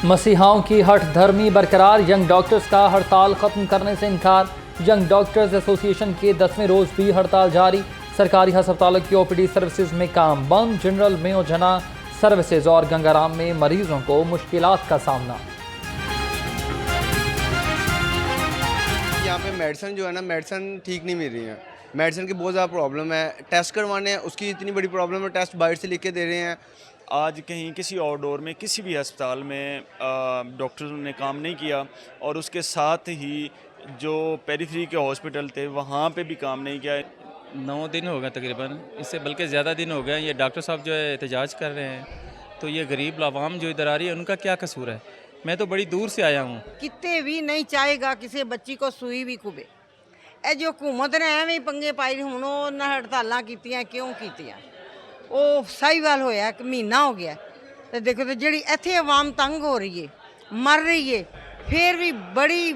مسیحاؤں کی ہٹ دھرمی برقرار، young doctors کا ہڑتال ختم کرنے سے انکار۔ ینگ ڈاکٹرز ایسوسی ایشن کے 10ویں روز بھی ہڑتال جاری۔ سرکاری ہسپتالوں کی OPD سروسز میں کام بند، جنرل میں اوجھنا سروسز اور گنگارام میں مریضوں کو مشکلات کا سامنا۔ یہاں پہ میڈیسن جو ہے نا، میڈیسن ٹھیک نہیں مل رہی ہیں، میڈیسن کی بہت زیادہ پرابلم ہے، ٹیسٹ کروانے ہیں اس کی اتنی بڑی پرابلم ہے، ٹیسٹ باہر سے لکھ کے دے رہے ہیں۔ آج کہیں کسی آؤٹ ڈور میں کسی بھی ہسپتال میں ڈاکٹروں نے کام نہیں کیا، اور اس کے ساتھ ہی جو پیریفری کے ہاسپٹل تھے وہاں پہ بھی کام نہیں کیا۔ 9 دن ہو گئے تقریباً، اس سے بلکہ زیادہ دن ہو گئے۔ یہ ڈاکٹر صاحب جو ہے احتجاج کر رہے ہیں، تو یہ غریب عوام جو ادھر آ رہی ہے ان کا کیا قصور ہے؟ میں تو بڑی دور سے آیا ہوں۔ کتے بھی نہیں چاہے گا کسی بچی کو سوئی بھی کھبے۔ ਇਹ ਜੋ ਹਕੂਮਤ ਨੇ ਐਵੇਂ ਹੀ ਪੰਗੇ ਪਾਈ, ਹੁਣ ਉਹਨਾਂ ਹੜਤਾਲਾਂ ਕੀਤੀਆਂ ਕਿਉਂ ਕੀਤੀਆਂ? ਉਹ ਸਾਹੀਵਾਲ ਹੋਇਆ ਇੱਕ ਮਹੀਨਾ ਹੋ ਗਿਆ ਤੇ ਦੇਖੋ ਤੇ ਜਿਹੜੀ ਇੱਥੇ ਆਵਾਮ ਤੰਗ ਹੋ ਰਹੀ ਹੈ, ਮਰ ਰਹੀ ਹੈ, ਫਿਰ ਵੀ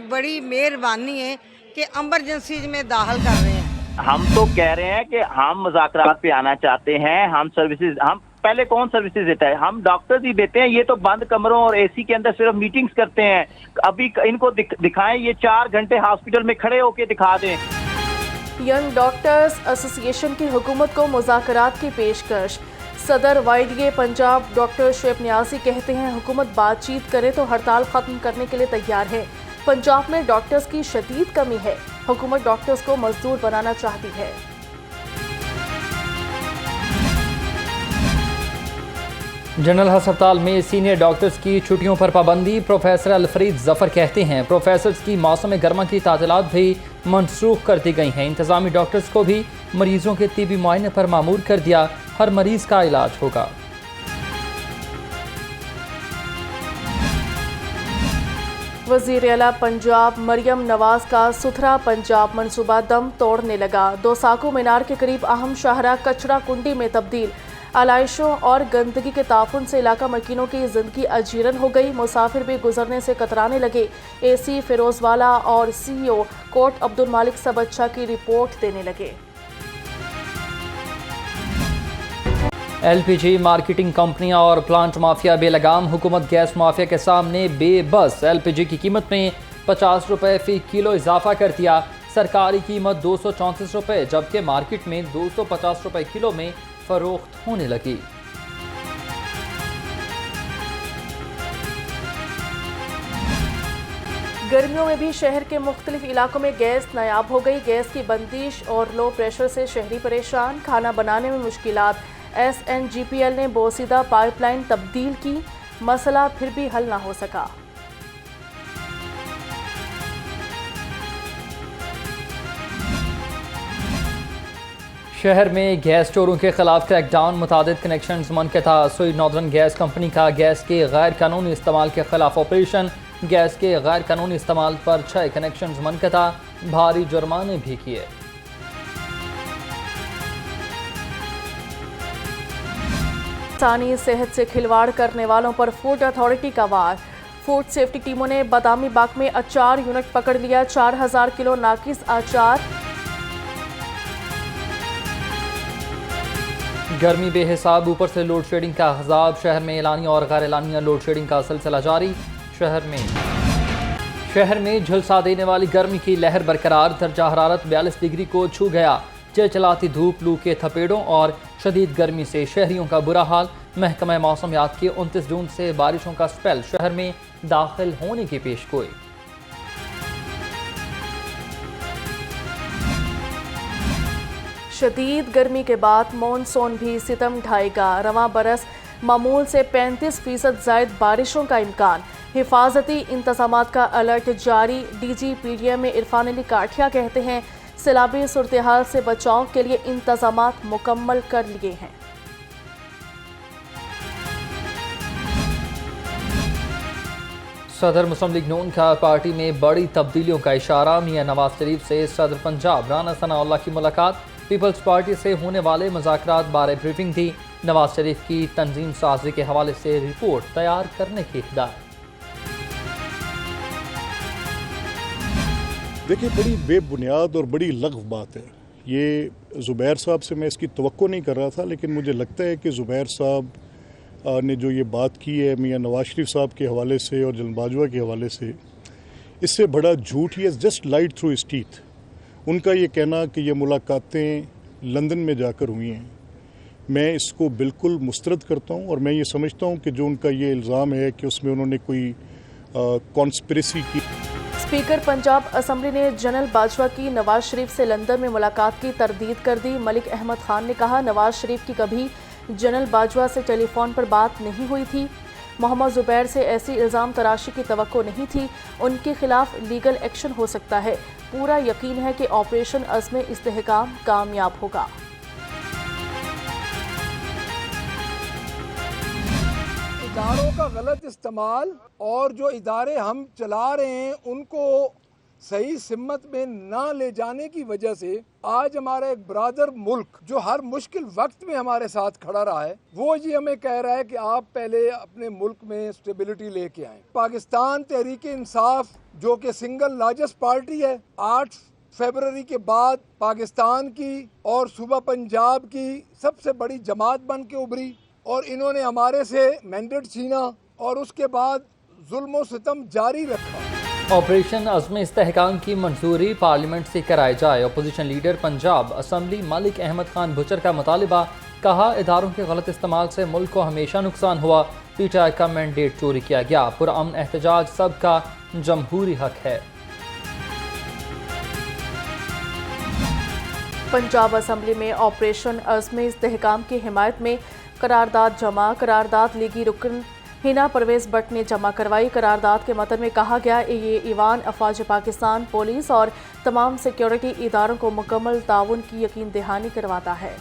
बड़ी मेहरबानी है कि एमरजेंसी में दाखिल कर रहे हैं। हम तो कह रहे हैं कि हम मुज़ाकरात पे आना चाहते हैं। हम सर्विसेज, हम पहले कौन सर्विसेज देता है? हम डॉक्टर्स ही देते हैं। ये तो बंद कमरों और AC के अंदर सिर्फ मीटिंग्स करते हैं। अभी इनको दिखाएं, ये 4 घंटे हॉस्पिटल में खड़े होके दिखा दें। यंग डॉक्टर्स एसोसिएशन की हुकूमत को मुज़ाकरात की पेशकश। सदर YDA पंजाब डॉक्टर शुएब नियाज़ी कहते हैं हुकूमत बातचीत करे तो हड़ताल ख़त्म करने के लिए तैयार है। पंजाब में डॉक्टर्स की शदीद कमी है, हुकूमत डॉक्टर्स को मजदूर बनाना चाहती है। जनरल हस्पताल में सीनियर डॉक्टर्स की छुट्टियों पर पाबंदी। प्रोफेसर अलफरीद जफर कहते हैं प्रोफेसर्स की मौसम गर्मा की तातीलात भी मनसूख कर दी गई हैं। इंतजामी डॉक्टर्स को भी मरीजों के तिबी मुआयने पर मामूर कर दिया, हर मरीज का इलाज होगा। वज़ीर आला पंजाब मरियम नवाज का सुथरा पंजाब मंसूबा दम तोड़ने लगा। 2 साको मीनार के करीब अहम शाहरा कचरा कुंडी में तब्दील। आलाइशों और गंदगी के ताफुन से इलाका मकीनों की ज़िंदगी अजीरन हो गई, मुसाफिर भी गुजरने से कतराने लगे। AC फिरोजवाला और CEO कोट अब्दुल मालिक सब अच्छा की रिपोर्ट देने लगे। LPG मार्केटिंग कंपनियां और प्लांट माफिया बेलगाम। हुकूमत गैस माफिया के सामने बेबस। LPG की कीमत में 50 रुपये फ़ी किलो इजाफा कर दिया। सरकारी कीमत 234 रुपये, जबकि मार्केट में 250 रुपये किलो में फरोख्त होने लगी। गर्मियों में भी शहर के मुख्तलिफ इलाकों में गैस नायाब हो गई। गैस की बंदिश और लो प्रेशर से शहरी परेशान, खाना बनाने में मुश्किलात। SNGPL ने बोसीदा पाइपलाइन तब्दील की, मसला फिर भी हल ना हो सका। शहर में गैस स्टोरों के खिलाफ क्रैकडाउन, मुतादिद कनेक्शन मुनक़ता। सुई नॉर्दर्न गैस कंपनी का गैस के गैर कानूनी इस्तेमाल के खिलाफ ऑपरेशन। गैस के गैर कानूनी इस्तेमाल पर 6 कनेक्शन मुनक़ता, भारी जुर्माने भी किए। इंसानी सेहत से खिलवाड़ करने वालों पर फूड अथॉरिटी का वार। फूड सेफ्टी टीमों ने बादामी बाग में अचार यूनिट पकड़ लिया, 4000 किलो नाकिस अचार। गर्मी बेहिसाब, ऊपर से लोड शेडिंग का अहज़ाब। शहर में एलानिया और गैर एलानिया लोड शेडिंग का सिलसिला जारी। शहर में झुलसा देने वाली गर्मी की लहर बरकरार। दर्जा हरारत 42 डिग्री को छू गया। चिलचिलाती धूप, लू के थपेड़ों और शदीद गर्मी से शहरियों का बुरा हाल। महकमा मौसमियात की 29 जून से बारिशों का स्पेल शहर में दाखिल होने की पेशगोई। शदीद गर्मी के बाद मॉनसून भी सितम ढाएगा। रवां बरस मामूल से 35% ज़ायद बारिशों का इम्कान। हिफाजती इंतज़ामात का अलर्ट जारी। DG PDM में इरफान अली काठिया कहते हैं सैलाबी सूरत-ए-हाल से बचाव के लिए इंतज़ामात मुकम्मल कर लिए हैं। सदर मुस्लिम लीग नून का पार्टी में बड़ी तब्दीलियों का इशारा। मियां नवाज शरीफ से सदर पंजाब राना सनाउल्लाह की मुलाकात। पीपल्स पार्टी से होने वाले मुज़ाकरात बारे ब्रीफिंग दी। नवाज शरीफ की तंजीम साजी के हवाले से रिपोर्ट तैयार करने की हिदायत। देखिए, बड़ी बेबुनियाद और बड़ी लग़व बात है। ये ज़ुबैर साहब से मैं इसकी तवक्को नहीं कर रहा था, लेकिन मुझे लगता है कि ज़ुबैर साहब ने जो ये बात की है मियां नवाज शरीफ साहब के हवाले से और जनरल बाजवा के हवाले से, इससे बड़ा झूठ ही just lied through his teeth. उनका ये कहना कि ये मुलाकातें लंदन में जाकर हुई हैं, मैं इसको बिल्कुल मुस्तरद करता हूँ और मैं ये समझता हूँ कि जो उनका ये इल्ज़ाम है कि उसमें उन्होंने कोई कॉन्स्पिरेसी की। स्पीकर पंजाब असम्बली ने जनरल बाजवा की नवाज शरीफ से लंदन में मुलाकात की तरदीद कर दी। मलिक अहमद खान ने कहा, नवाज शरीफ की कभी जनरल बाजवा से टेलीफोन पर बात नहीं हुई थी। मोहम्मद जुबैर से ऐसी इल्ज़ाम तराशी की तवक्को नहीं थी। उनके खिलाफ लीगल एक्शन हो सकता है। पूरा यकीन है कि ऑपरेशन अज़्म इस्तेहकाम कामयाब होगा। इदारों का गलत इस्तेमाल और जो इदारे हम चला रहे हैं उनको सही सिमत में ना ले जाने की वजह से आज हमारा एक ब्रादर मुल्क जो हर मुश्किल वक्त में हमारे साथ खड़ा रहा है, वो ये हमें कह रहा है कि आप पहले अपने मुल्क में स्टेबिलिटी लेके आएं। पाकिस्तान तहरीक इंसाफ जो कि सिंगल लार्जेस्ट पार्टी है, 8 फरवरी के बाद पाकिस्तान की और सूबा पंजाब की सबसे बड़ी जमात बन के उभरी और इन्होंने हमारे से मैंडेट छीना और उसके बाद जुल्म और सितम जारी रखा। ऑपरेशन अज़्म इस्तेहकाम की मंजूरी पार्लियामेंट से कराई जाए। Opposition leader Punjab assembly Malik Ahmad Khan Bhachar का मुतालिबा। कहा, इदारों के गलत इस्तेमाल से मुल्क को हमेशा नुकसान हुआ। पीटीआई का मैंडेट चोरी किया गया। पुरअमन एहतजाज सबका जमहूरी हक है। पंजाब असम्बली में ऑपरेशन अज़्म इस्तेहकाम की हिमायत में करारदाद जमा। करारदाद लीगी रुकन हिना परवेज़ भट्ट ने जमा करवाई। करारदाद के मतन में कहा गया ये ईवान अफवाज पाकिस्तान, पुलिस और तमाम सिक्योरिटी इदारों को मुकम्मल ताउन की यकीन दहानी करवाता है।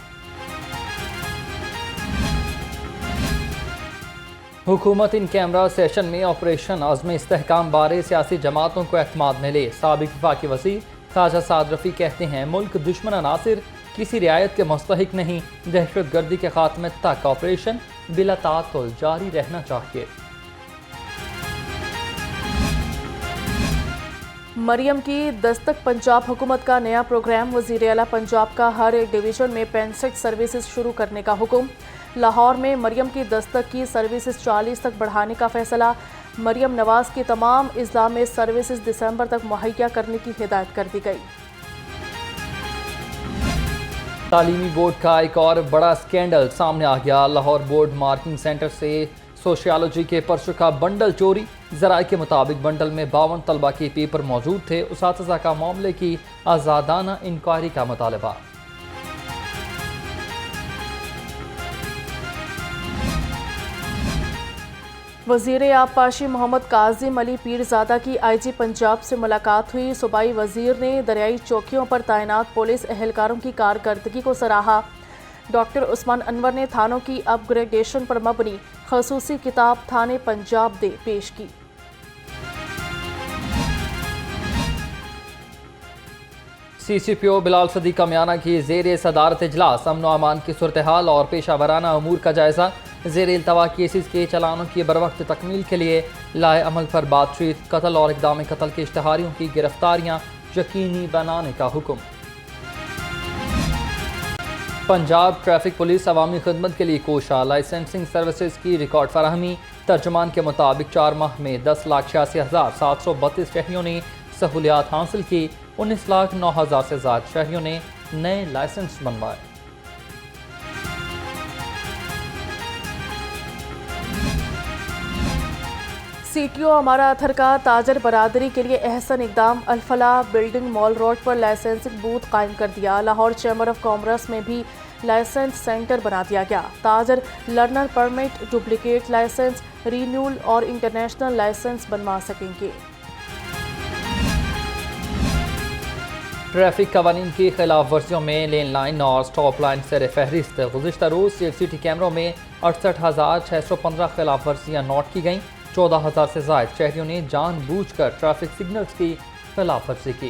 हुकूमत इन कैमरा सेशन में ऑपरेशन अज़्म इस्तेहकाम बारे सियासी जमातों को एतमाद में ले। साबिक वफाकी वज़ीर ख्वाजा साद रफ़ी कहते हैं, मुल्क दुश्मन अनासिर किसी रियायत के मुस्तहिक नहीं। दहशत गर्दी के खात्मे तक ऑपरेशन बिला तातुल जारी रहना चाहिए। मरियम की दस्तक पंजाब हुकूमत का नया प्रोग्राम। वज़ीर आला पंजाब का हर एक डिवीज़न में 65 सर्विसेज शुरू करने का हुक्म। लाहौर में मरियम की दस्तक की सर्विसेज 40 तक बढ़ाने का फैसला। मरियम नवाज की तमाम अजला में सर्विसेज दिसंबर तक मुहैया करने की हिदायत कर दी गई। तालीमी बोर्ड का एक और बड़ा स्कैंडल सामने आ गया। लाहौर बोर्ड मार्किंग सेंटर से सोशियोलॉजी के पर्चों का बंडल चोरी। ज़राए के मुताबिक बंडल में 52 तलबा के पेपर मौजूद थे। उसातिज़ा का मामले की आज़ादाना इंक्वायरी का मुतालबा। वज़ीर आबपाशी मोहम्मद काजिम अली पीरज़ादा की आईजी पंजाब से मुलाकात हुई। सूबाई वज़ीर ने दरियाई चौकियों पर तैनात पुलिस एहलकारों की कारकर्दगी को सराहा। डॉक्टर उस्मान अनवर ने थानों की अपग्रेडेशन पर मबनी खसूसी किताब थाने पंजाब दे पेश की। CCPO बिलाल सदीक कामियाना की ज़ेर सदारत इजलास। अमन व अमान की सूरत हाल और पेशा वराना अमूर का जायज़ा। ज़ेर इल्तवा केसेस के चलानों की बरवक्त तकमील के लिए लाए अमल पर बातचीत। कत्ल और इक़दाम कत्ल के इश्तहारियों की गिरफ्तारियाँ यकीनी बनाने का हुक्म। पंजाब ट्रैफिक पुलिस अवामी खिदमत के लिए कोशा। लाइसेंसिंग सर्विसेज की रिकॉर्ड फराहमी। तर्जुमान के मुताबिक 4 माह में 10,86,732 शहरियों ने सहूलियात हासिल की। 19,09,000 से ज़्यादा शहरियों ने नए लाइसेंस बनवाए। CTO हमारा अथर का ताजर बरादरी के लिए एहसन इकदाम। अलफला बिल्डिंग मॉल रोड पर लाइसेंसिंग बूथ कायम कर दिया। लाहौर चैम्बर ऑफ कॉमर्स में भी लाइसेंस सेंटर बना दिया गया। ताजर learner permit, duplicate licence, renewal और इंटरनेशनल लाइसेंस बनवा सकेंगे। ट्रैफिक कवानीन की खिलाफ वर्जियों में लेन लाइन और स्टॉप लाइन सर फहरिस्त। गुज़िश्ता रोज़ CFCT कैमरों में 68,615 खिलाफ वर्जियाँ नोट की गईं। 14,000 से ज़ायद शहरियों ने जानबूझकर ट्रैफिक सिग्नल्स की खिलाफ वर्जी की।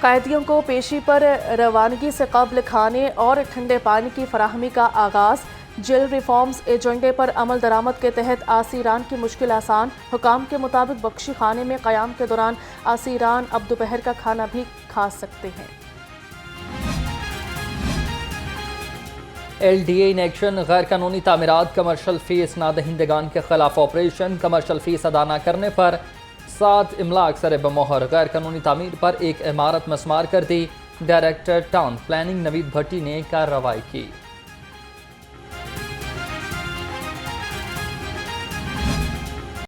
कैदियों को पेशी पर रवानगी से कब्ल खाने और ठंडे पानी की फराहमी का आगाज़। जेल रिफॉर्म्स एजेंडे पर अमल दरामद के तहत आसीरान की मुश्किल आसान। हुकाम के मुताबिक बख्शी खाने में क़याम के दौरान आसीरान अब दोपहर का खाना भी खा सकते हैं। LDA in ایکشن، غیر قانونی تعمیرات کمرشل فیس نہ دہندگان کے خلاف آپریشن، کمرشل فیس ادا نہ کرنے پر 7 املاک سر بمہر، غیر قانونی تعمیر پر ایک عمارت مسمار کر دی، ڈائریکٹر ٹاؤن پلاننگ نوید بھٹی نے کارروائی کی۔